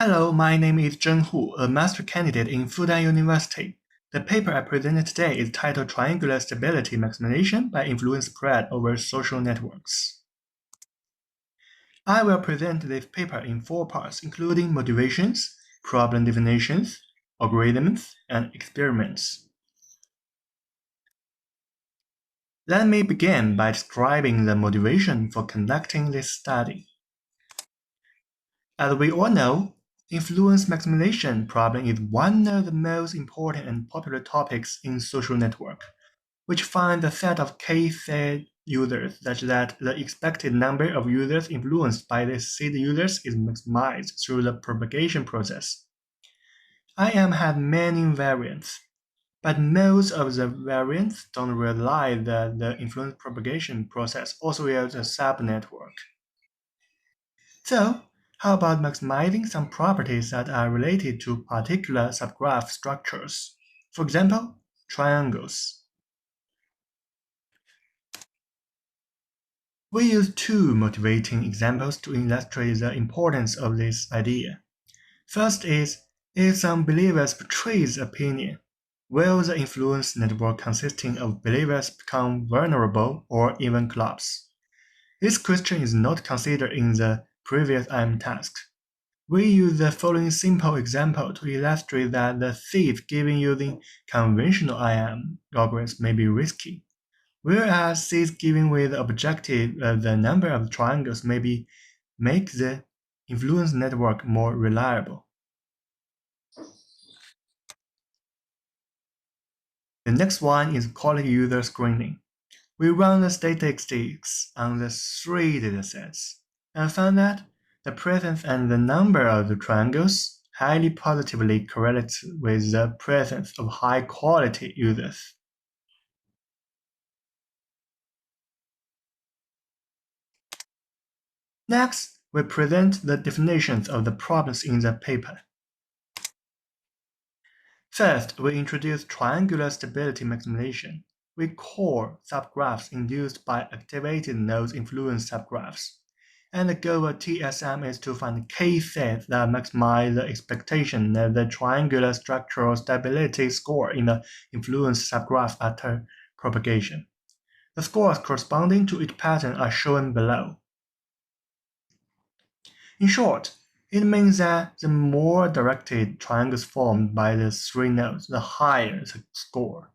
Hello, my name is Zheng Hu, a master candidate in Fudan University. The paper I presented today is titled Triangular Stability Maximization by Influence Spread over Social Networks. I will present this paper in 4 parts, including motivations, problem definitions, algorithms, and experiments. Let me begin by describing the motivation for conducting this study. As we all know, influence maximization problem is one of the most important and popular topics in social network, which finds a set of k-seed users such that the expected number of users influenced by the seed users is maximized through the propagation process. IM has many variants, but most of the variants don't realize that the influence propagation process also is a subnetwork. So, how about maximizing some properties that are related to particular subgraph structures? For example, triangles. We use 2 motivating examples to illustrate the importance of this idea. First is, if some believers betrays opinion, will the influence network consisting of believers become vulnerable or even collapse? This question is not considered in the previous IM task. We use the following simple example to illustrate that the seeds given using conventional IM algorithms may be risky, whereas seeds given with the objective of the number of triangles maybe make the influence network more reliable. The next one is quality user screening. We run the statistics on the 3 datasets and found that the presence and the number of the triangles highly positively correlates with the presence of high-quality users. Next, we present the definitions of the problems in the paper. First, we introduce triangular stability maximization. We call subgraphs induced by activated nodes influence subgraphs. And the goal of TSM is to find k-sets that maximize the expectation that the triangular structural stability score in the influence subgraph after propagation. The scores corresponding to each pattern are shown below. In short, it means that the more directed triangles formed by the 3 nodes, the higher the score.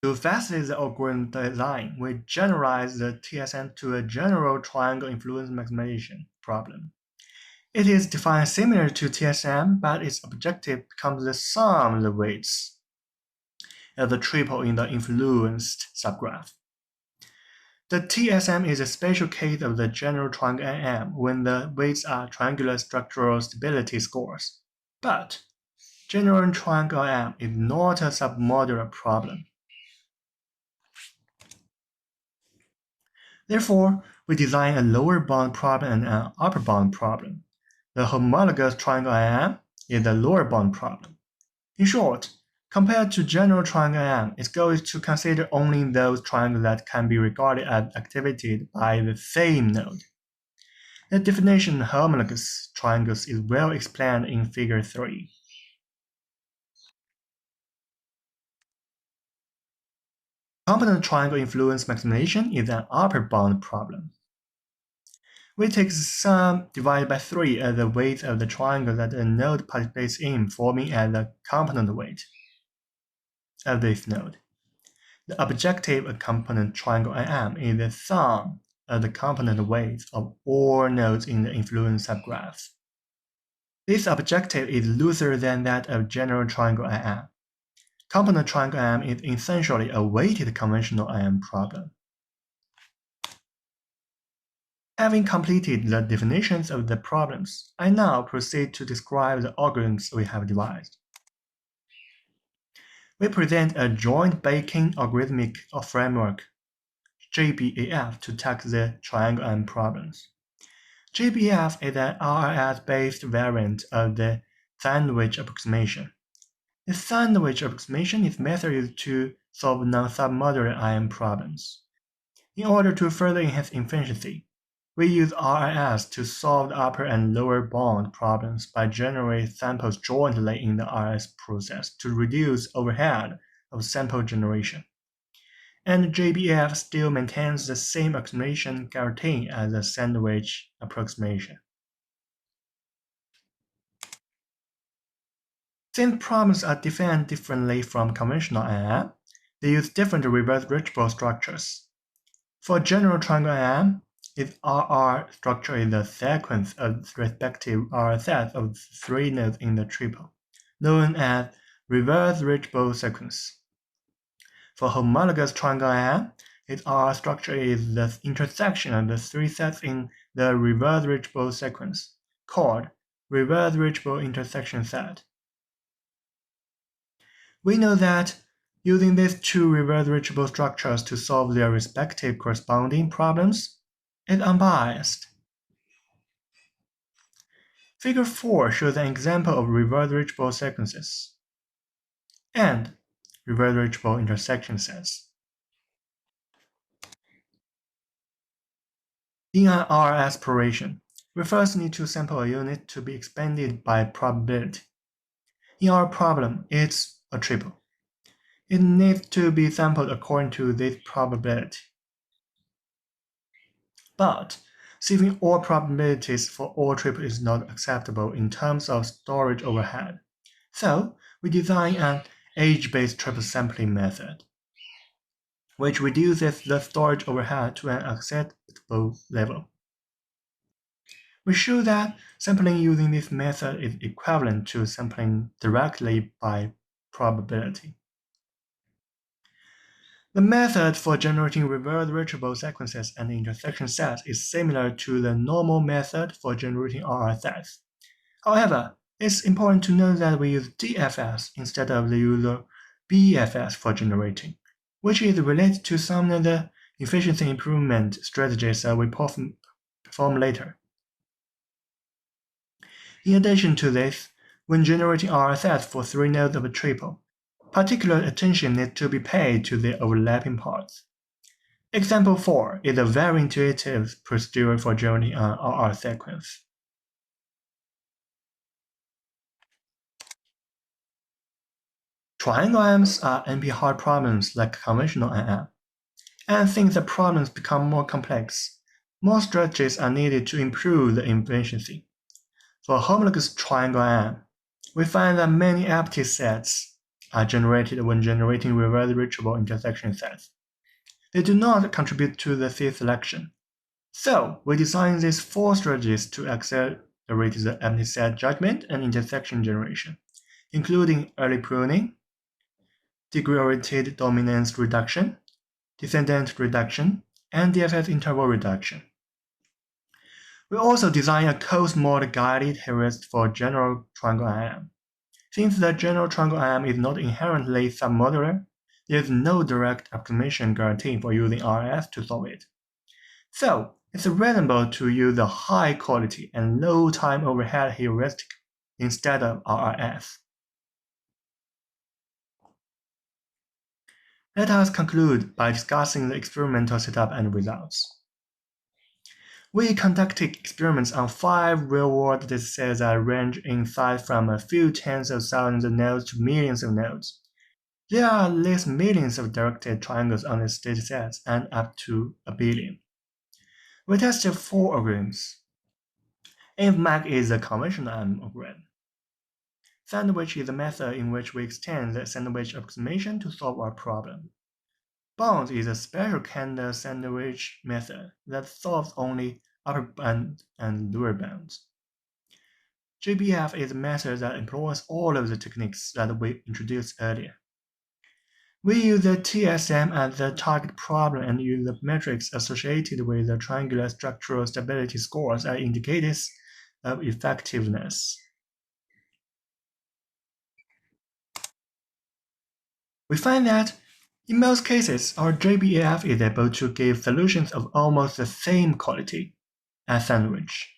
To facilitate the algorithm design, we generalize the TSM to a general triangle influence maximization problem. It is defined similar to TSM, but its objective becomes the sum of the weights of the triple in the influenced subgraph. The TSM is a special case of the general triangle IM when the weights are triangular structural stability scores. But general triangle IM is not a submodular problem. Therefore, we design a lower bound problem and an upper bound problem. The homologous triangle IM is the lower bound problem. In short, compared to general triangle IM, its goal is to consider only those triangles that can be regarded as activated by the same node. The definition of homologous triangles is well explained in Figure 3. Component triangle influence maximization is an upper bound problem. We take the sum divided by 3 as the weight of the triangle that a node participates in, forming as the component weight of this node. The objective of component triangle IM is the sum of the component weights of all nodes in the influence subgraph. This objective is looser than that of general triangle IM. Component triangle IM is essentially a weighted conventional IM problem. Having completed the definitions of the problems, I now proceed to describe the algorithms we have devised. We present a joint baking algorithmic framework, JBAF, to tackle the triangle IM problems. JBAF is an RRS-based variant of the sandwich approximation. The sandwich approximation is method used to solve non-submodular IM problems. In order to further enhance efficiency, We use RIS to solve the upper and lower bound problems by generating samples jointly in the RIS process to reduce overhead of sample generation. And JBF still maintains the same approximation guarantee as the sandwich approximation. Since problems are defined differently from conventional IM, they use different reverse reachable structures. For general triangle IM, its RR structure is the sequence of respective R sets of three nodes in the triple, known as reverse reachable sequence. For homologous triangle IM, its RR structure is the intersection of the three sets in the reverse reachable sequence, called reverse reachable intersection set. We know that using these two reverse reachable structures to solve their respective corresponding problems is unbiased. Figure 4 shows an example of reverse reachable sequences and reverse reachable intersection sets. In an RS operation, we first need to sample a unit to be expanded by probability. In our problem, it's a triple. It needs to be sampled according to this probability. But saving all probabilities for all triples is not acceptable in terms of storage overhead. So we design an age-based triple sampling method, which reduces the storage overhead to an acceptable level. We show that sampling using this method is equivalent to sampling directly by probability. The method for generating reverse reachable sequences and intersection sets is similar to the normal method for generating RR sets. However, it's important to note that we use DFS instead of the usual BFS for generating, which is related to some of the efficiency improvement strategies that we perform later. In addition to this, when generating RR sets for three nodes of a triple, particular attention needs to be paid to the overlapping parts. Example 4 is a very intuitive procedure for generating an RR sequence. Triangle IMs are NP-hard problems like conventional IM, and since the problems become more complex, more strategies are needed to improve the efficiency. For homologous triangle IM, we find that many empty sets are generated when generating reverse reachable intersection sets. They do not contribute to the seed selection. So we designed these four strategies to accelerate the empty set judgment and intersection generation, including early pruning, degree-oriented dominance reduction, descendant reduction, and DFS interval reduction. We also designed a closed mode guided heuristic for general triangle IM. Since the general triangle IM is not inherently submodular, there is no direct approximation guarantee for using RS to solve it. So, it's reasonable to use a high quality and low time overhead heuristic instead of RRS. Let us conclude by discussing the experimental setup and results. We conducted experiments on 5 real-world datasets that range in size from a few tens of thousands of nodes to millions of nodes. There are at least millions of directed triangles on these datasets and up to a billion. We tested 4 algorithms. INFMAC is a conventional IM algorithm. Sandwich is a method in which we extend the sandwich approximation to solve our problem. Bounds is a special kind of sandwich method that solves only upper bound and lower bounds. JBF is a method that employs all of the techniques that we introduced earlier. We use the TSM as the target problem and use the metrics associated with the triangular structural stability scores as indicators of effectiveness. We find that in most cases, our JBF is able to give solutions of almost the same quality as sandwich.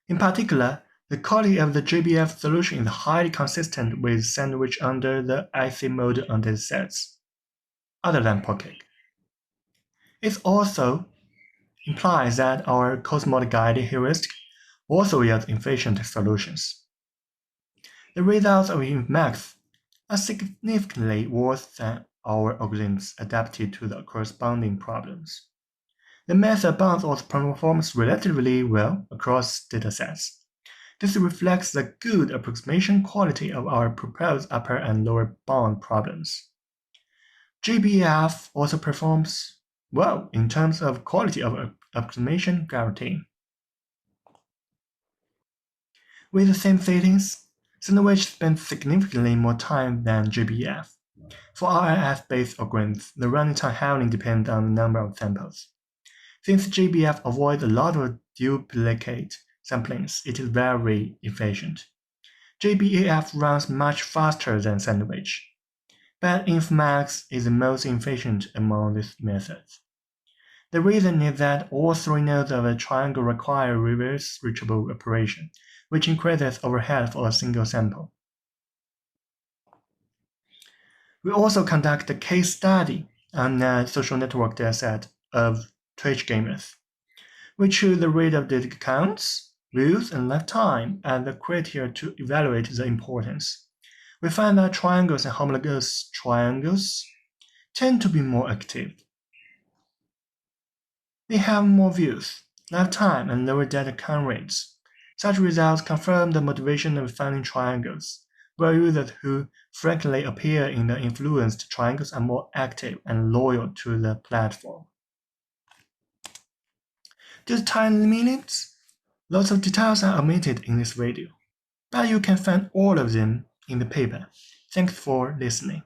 In particular, the quality of the JBF solution is highly consistent with sandwich under the IC mode on datasets, other than POCIC. It's also implies that our cosmology-guided heuristic also yields efficient solutions. The results of Emacs are significantly worse than our algorithms adapted to the corresponding problems. The method bounds also performs relatively well across datasets. This reflects the good approximation quality of our proposed upper and lower bound problems. GBEF also performs well in terms of quality of approximation guarantee. With the same settings, Sandwich spends significantly more time than GBEF. For RLF-based algorithms, the running time heavily depends on the number of samples. Since GBEF avoids a lot of duplicate samplings, it is very efficient. GBEF runs much faster than Sandwich, but Infmax is the most efficient among these methods. The reason is that all three nodes of a triangle require reverse reachable operation, which increases overhead for a single sample. We also conduct a case study on a social network dataset of Twitch gamers. We choose the rate of data counts, views, and lifetime as the criteria to evaluate the importance. We find that triangles and homologous triangles tend to be more active. They have more views, lifetime, and lower data count rates. Such results confirm the motivation of finding triangles, where users who frequently appear in the influenced triangles are more active and loyal to the platform. Due to time limits, lots of details are omitted in this video, but you can find all of them in the paper. Thanks for listening.